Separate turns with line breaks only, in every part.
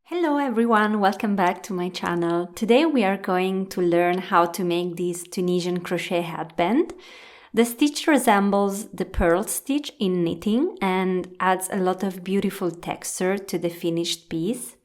Hello everyone, welcome back to my channel. Today we are going to learn how to make this Tunisian crochet headband. The stitch resembles the purl stitch in knitting and adds a lot of beautiful texture to the finished piece.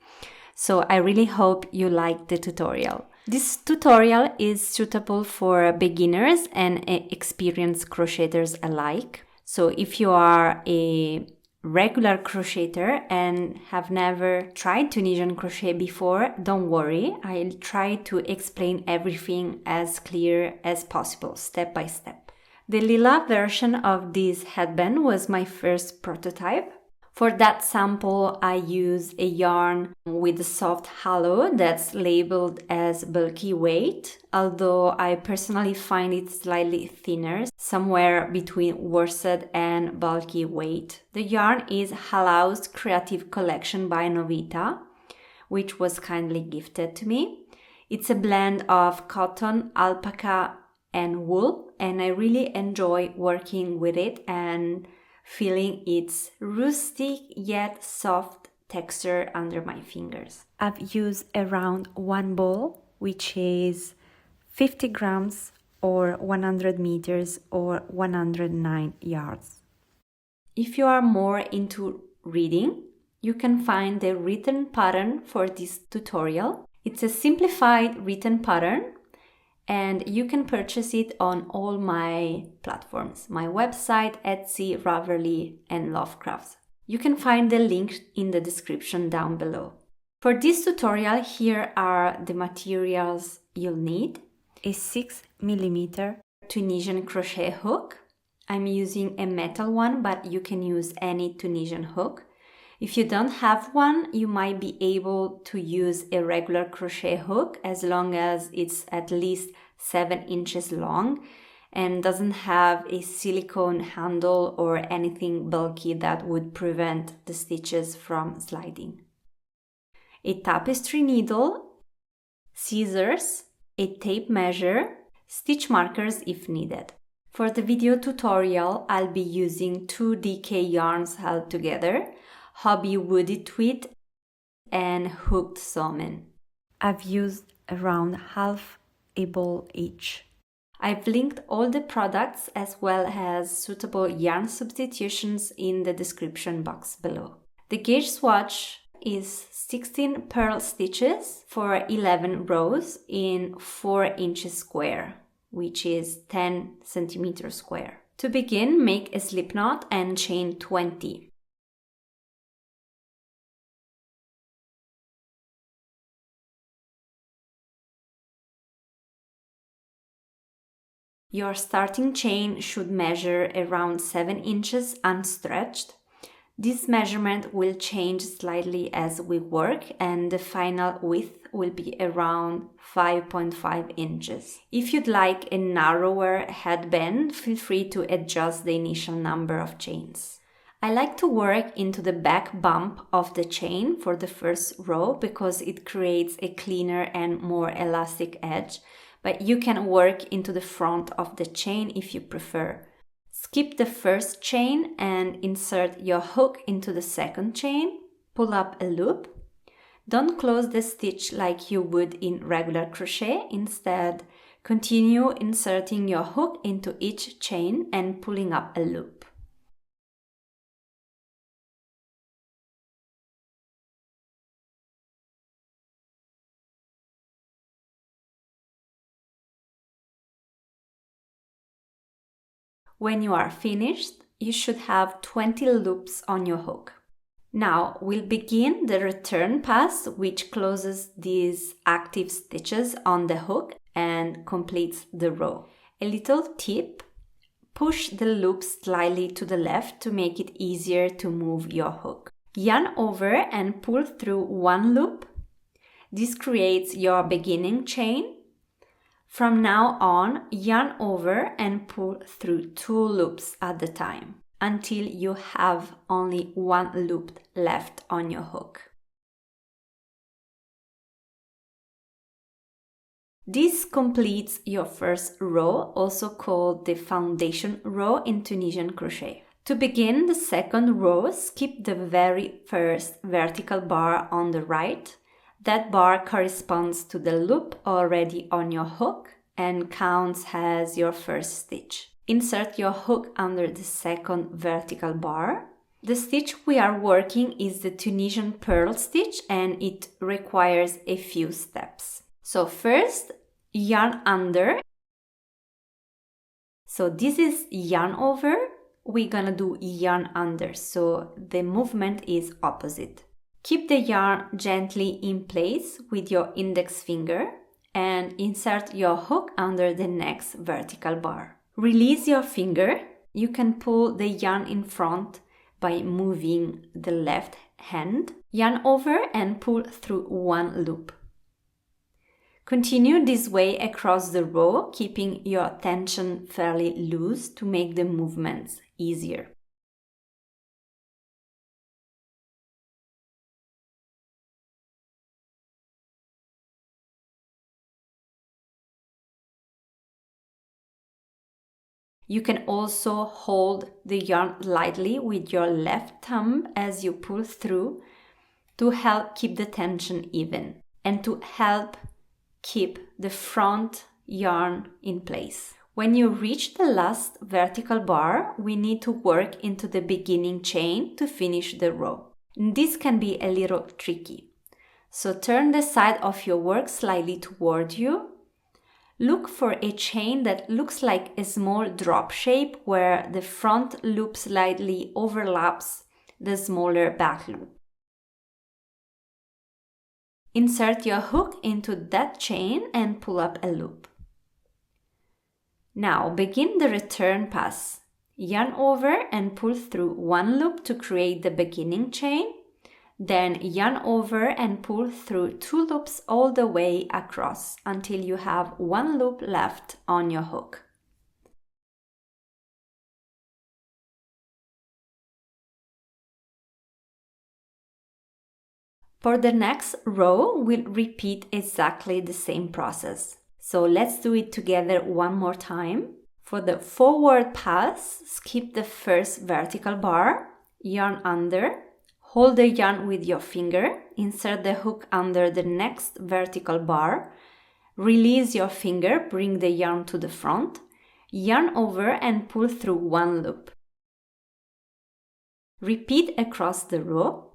So I really hope you like the tutorial. This tutorial is suitable for beginners and experienced crocheters alike. So if you are a regular crocheter and have never tried Tunisian crochet before, don't worry, I'll try to explain everything as clear as possible, step by step. The lila version of this headband was my first prototype. For that sample, I use a yarn with a soft halo that's labeled as bulky weight, although I personally find it slightly thinner, somewhere between worsted and bulky weight. The yarn is Halau's Creative Collection by Novita, which was kindly gifted to me. It's a blend of cotton, alpaca, and wool, and I really enjoy working with it and feeling its rustic yet soft texture under my fingers. I've used around one ball, which is 50 grams or 100 meters or 109 yards. If you are more into reading, you can find the written pattern for this tutorial. It's a simplified written pattern, and you can purchase it on all my platforms, my website, Etsy, Ravelry, and Lovecraft. You can find the link in the description down below. For this tutorial, here are the materials you'll need. A 6mm Tunisian crochet hook. I'm using a metal one, but you can use any Tunisian hook. If you don't have one, you might be able to use a regular crochet hook as long as it's at least 7 inches long and doesn't have a silicone handle or anything bulky that would prevent the stitches from sliding. A tapestry needle, scissors, a tape measure, stitch markers if needed. For the video tutorial, I'll be using 2 DK yarns held together, Hobby Woody Tweed and Hooked Salmon. I've used around half a ball each. I've linked all the products as well as suitable yarn substitutions in the description box below. The gauge swatch is 16 purl stitches for 11 rows in 4 inches square, which is 10 centimeters square. To begin, make a slip knot and chain 20. Your starting chain should measure around 7 inches unstretched. This measurement will change slightly as we work, and the final width will be around 5.5 inches. If you'd like a narrower headband, feel free to adjust the initial number of chains. I like to work into the back bump of the chain for the first row because it creates a cleaner and more elastic edge, but you can work into the front of the chain if you prefer. Skip the first chain and insert your hook into the second chain. Pull up a loop. Don't close the stitch like you would in regular crochet. Instead, continue inserting your hook into each chain and pulling up a loop. When you are finished, you should have 20 loops on your hook. Now we'll begin the return pass, which closes these active stitches on the hook and completes the row. A little tip: push the loops slightly to the left to make it easier to move your hook. Yarn over and pull through one loop. This creates your beginning chain. From now on, yarn over and pull through 2 loops at a time until you have only 1 loop left on your hook. This completes your first row, also called the foundation row in Tunisian crochet. To begin the second row, skip the very first vertical bar on the right. That bar corresponds to the loop already on your hook and counts as your first stitch. Insert your hook under the second vertical bar. The stitch we are working is the Tunisian purl stitch and it requires a few steps. So first, yarn under. So this is yarn over. We're gonna do yarn under, so the movement is opposite. Keep the yarn gently in place with your index finger and insert your hook under the next vertical bar. Release your finger. You can pull the yarn in front by moving the left hand. Yarn over and pull through one loop. Continue this way across the row, keeping your tension fairly loose to make the movements easier. You can also hold the yarn lightly with your left thumb as you pull through to help keep the tension even and to help keep the front yarn in place. When you reach the last vertical bar, we need to work into the beginning chain to finish the row. This can be a little tricky. So turn the side of your work slightly toward you. Look for a chain that looks like a small drop shape where the front loop slightly overlaps the smaller back loop. Insert your hook into that chain and pull up a loop. Now begin the return pass. Yarn over and pull through one loop to create the beginning chain. Then yarn over and pull through two loops all the way across until you have one loop left on your hook. For the next row, we'll repeat exactly the same process. So let's do it together one more time. For the forward pass, skip the first vertical bar, yarn under. Hold the yarn with your finger, insert the hook under the next vertical bar, release your finger, bring the yarn to the front, yarn over and pull through one loop. Repeat across the row.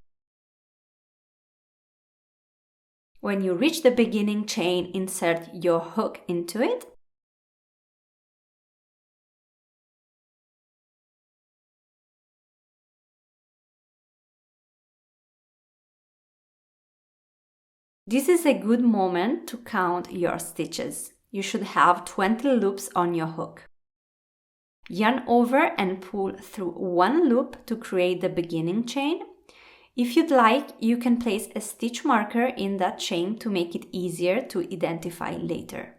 When you reach the beginning chain, insert your hook into it. This is a good moment to count your stitches. You should have 20 loops on your hook. Yarn over and pull through one loop to create the beginning chain. If you'd like, you can place a stitch marker in that chain to make it easier to identify later.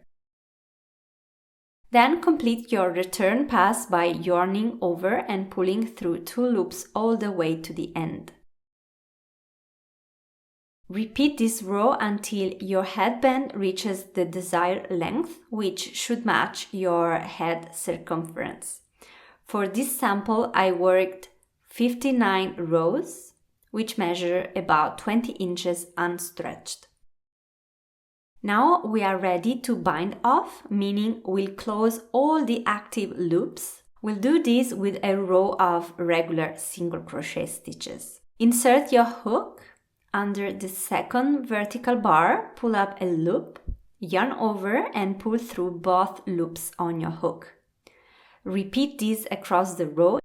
Then complete your return pass by yarning over and pulling through two loops all the way to the end. Repeat this row until your headband reaches the desired length, which should match your head circumference. For this sample, I worked 59 rows, which measure about 20 inches unstretched. Now we are ready to bind off, meaning we'll close all the active loops. We'll do this with a row of regular single crochet stitches. Insert your hook under the second vertical bar, pull up a loop, yarn over and pull through both loops on your hook. Repeat this across the row,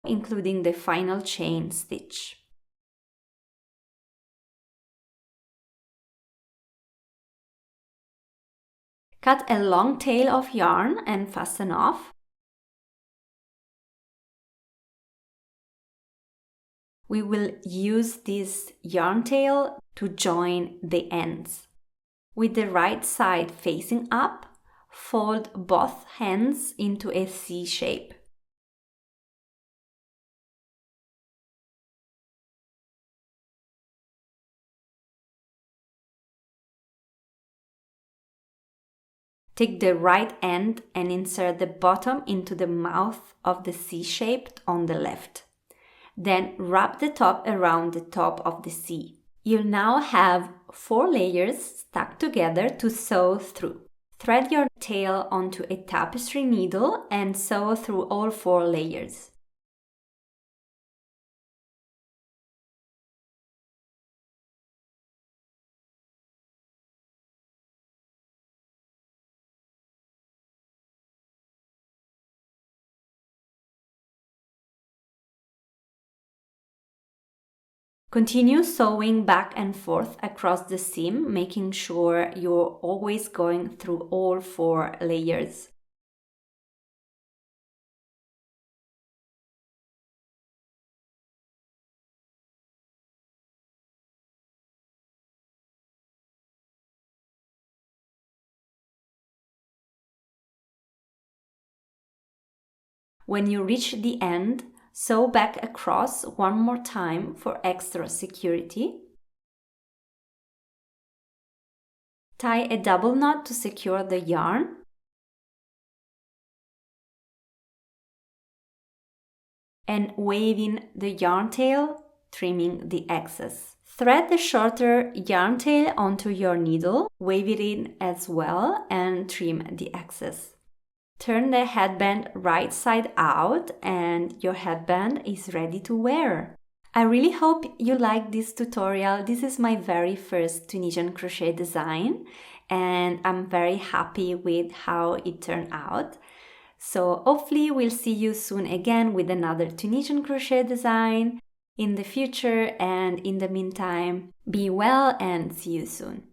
including the final chain stitch. Cut a long tail of yarn and fasten off. We will use this yarn tail to join the ends. With the right side facing up, fold both ends into a C shape. Take the right end and insert the bottom into the mouth of the C shape on the left. Then wrap the top around the top of the C. You'll now have 4 layers stuck together to sew through. Thread your tail onto a tapestry needle and sew through all 4 layers. Continue sewing back and forth across the seam, making sure you're always going through all 4 layers. When you reach the end, sew back across one more time for extra security. Tie a double knot to secure the yarn. And wave in the yarn tail, trimming the excess. Thread the shorter yarn tail onto your needle, wave it in as well, and trim the excess. Turn the headband right side out and your headband is ready to wear. I really hope you like this tutorial. This is my very first Tunisian crochet design and I'm very happy with how it turned out. So hopefully we'll see you soon again with another Tunisian crochet design in the future, and in the meantime, be well and see you soon.